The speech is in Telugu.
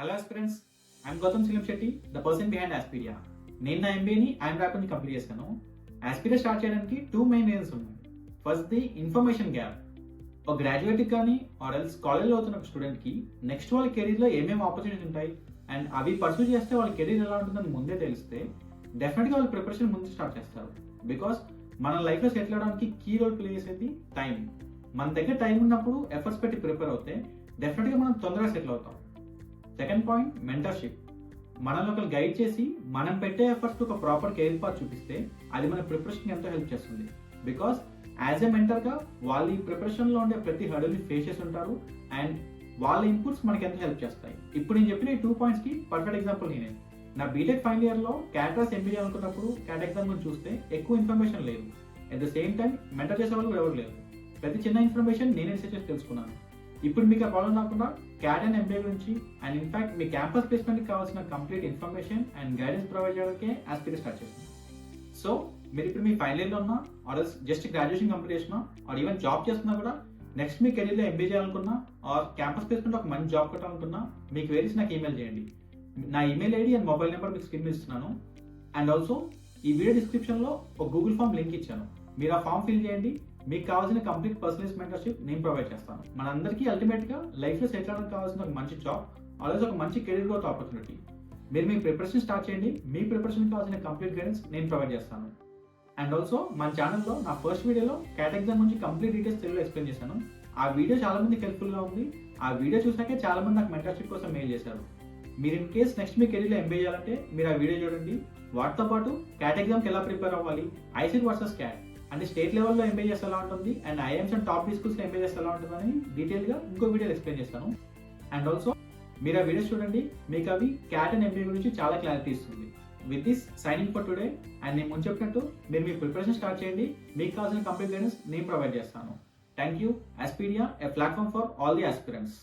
Hello aspirants, I'm Gautam Silam Shetty, the person behind Aspiria. నేను నా ఎంబీఏని ఐఎమ్ ర్యాప్ నుంచి కంప్లీట్ చేశాను. ఆస్పీరియా స్టార్ట్ చేయడానికి 2 మెయిన్ రీజన్స్ ఉన్నాయి. First the information gap. ఒక గ్రాడ్యుయేట్ కానీ ఆర్ ఎల్స్ కాలేజ్లో అవుతున్న స్టూడెంట్కి నెక్స్ట్ వాళ్ళ కెరీర్లో ఏమేమి ఆపర్చునిటీస్ ఉంటాయి అండ్ అవి పర్సూ చేస్తే వాళ్ళ కెరీర్ ఎలా ఉంటుందని ముందే తెలిస్తే డెఫినెట్గా వాళ్ళు ప్రిపరేషన్ ముందు స్టార్ట్ చేస్తారు. బికాస్ మన లైఫ్లో సెటిల్ అవడానికి కీ రోల్ ప్లే చేసేది టైం. మన దగ్గర టైం ఉన్నప్పుడు ఎఫర్ట్స్ పెట్టి ప్రిపేర్ అవుతే డెఫినెట్గా మనం తొందరగా సెటిల్ అవుతాం. Second point, mentorship. మనల్ని ఒకరు గైడ్ చేసి మనం పెట్టే ఎఫర్ట్స్ ఒక ప్రాపర్ కెరీర్ పాత్ చూపిస్తే అది మన ప్రిపరేషన్ ఎంతో హెల్ప్ చేస్తుంది. బికాస్ యాజ్ ఎ మెంటర్గా వాళ్ళు ఈ ప్రిపరేషన్లో ఉండే ప్రతి హర్డల్ని ఫేస్ చేసి ఉంటారు అండ్ వాళ్ళ ఇన్పుట్స్ మనకి ఎంతో హెల్ప్ చేస్తాయి. ఇప్పుడు నేను చెప్పిన ఈ 2 పాయింట్స్కి పర్ఫెక్ట్ ఎగ్జాంపుల్ నేనే. నా బీటెక్ ఫైనల్ ఇయర్లో క్యాట్రాస్ ఎంపీ చేయాలనుకున్నప్పుడు క్యాట్ ఎగ్జామ్ గురించి చూస్తే ఎక్కువ ఇన్ఫర్మేషన్ లేదు. At the same time mentor చేసే వాళ్ళు ఎవరు లేరు. ప్రతి చిన్న ఇన్ఫర్మేషన్ నేనే రీసెర్చ్ చేసి తెలుసుకున్నాను. ఇప్పుడు మీకు ఆ ప్రాబ్లం రాకుండా క్యాట్ అండ్ ఎంబీఏ గురించి అండ్ ఇన్ఫాక్ట్ మీ క్యాంపస్ ప్లేస్మెంట్కి కావాల్సిన complete information and guidance provide చేయడానికే ఆస్పీరియా స్టార్ట్ చేస్తుంది. సో మీరు ఇప్పుడు మీ ఫైనల్ ఇయర్లో ఉన్నా ఆర్ జస్ట్ గ్రాడ్యుయేషన్ కంప్లీట్ చేసినా ఆర్ ఈవెన్ జాబ్ చేస్తున్నా కూడా నెక్స్ట్ మీ కెరీర్లో ఎంబీఏ చేయాలనుకున్నా ఆర్ క్యాంపస్ ప్లేస్మెంట్ ఒక మంచి జాబ్ కొట్టాలనుకున్నా మీకు వేరేసి నాకు ఈమెయిల్ చేయండి. నా email ID and mobile number మీకు స్క్రీన్ ఇస్తున్నాను. అండ్ ఆల్సో ఈ వీడియో డిస్క్రిప్షన్లో ఒక గూగుల్ ఫామ్ లింక్ ఇచ్చాను. మీరు ఆ ఫామ్ ఫిల్ చేయండి. మీకు కావాల్సిన కంప్లీట్ పర్సనలైజ్ మెంటర్షిప్ నేను ప్రొవైడ్ చేస్తాను. మనందరికీ అల్టిమేట్గా లైఫ్లో సెటిల్ అవ్వడానికి కావాల్సిన ఒక మంచి జాబ్ ఆల్వేస్ ఒక మంచి కెరీర్ గ్రోత్ ఆపర్చునిటీ. మీరు మీ ప్రిపరేషన్ స్టార్ట్ చేయండి. మీ ప్రిపరేషన్ కావాల్సిన కంప్లీట్ గైడెన్స్ నేను ప్రొవైడ్ చేస్తాను. అండ్ ఆల్సో మన ఛానల్లో నా ఫస్ట్ వీడియోలో క్యాట్ ఎగ్జామ్ గురించి కంప్లీట్ డీటెయిల్స్ తెలుగులో ఎక్స్ప్లెయిన్ చేశాను. ఆ వీడియో చాలా మందికి హెల్ప్ఫుల్గా ఉంది. ఆ వీడియో చూసాకే చాలా మంది నాకు మెంటర్షిప్ కోసం మెయిల్ చేశారు. మీరు ఇన్ కేస్ నెక్స్ట్ మీ కెరీర్లో ఎంబీఏ చేయాలంటే మీరు ఆ వీడియో చూడండి. వాటితో పాటు క్యాట్ ఎగ్జామ్కి ఎలా ప్రిపేర్ అవ్వాలి, ఐసెట్ వర్సెస్ క్యాట్ అంటే స్టేట్ లెవెల్లో ఎంబీఏ చేస్తే ఎలా ఉంటుంది అండ్ ఐఎమ్స్ అండ్ టాప్ స్కూల్స్లో ఎంబీఏ చేస్తే ఎలా ఉంటుందని డీటెయిల్గా ఇంకో వీడియో ఎక్స్ప్లెయిన్ చేస్తాను. అండ్ ఆల్సో మీరు ఆ వీడియోస్ చూడండి. మీకు అవి క్యాట్ అండ్ ఎంబీఏ గురించి చాలా క్లారిటీ ఇస్తుంది. With this signing for today. And నేను ముందు చెప్పినట్టు మీరు మీ ప్రిపరేషన్ స్టార్ట్ చేయండి. మీకు కావాల్సిన కంప్లీట్ గైడెన్స్ నేను ప్రొవైడ్ చేస్తాను. Thank you. Aspiria, a platform for all the aspirants.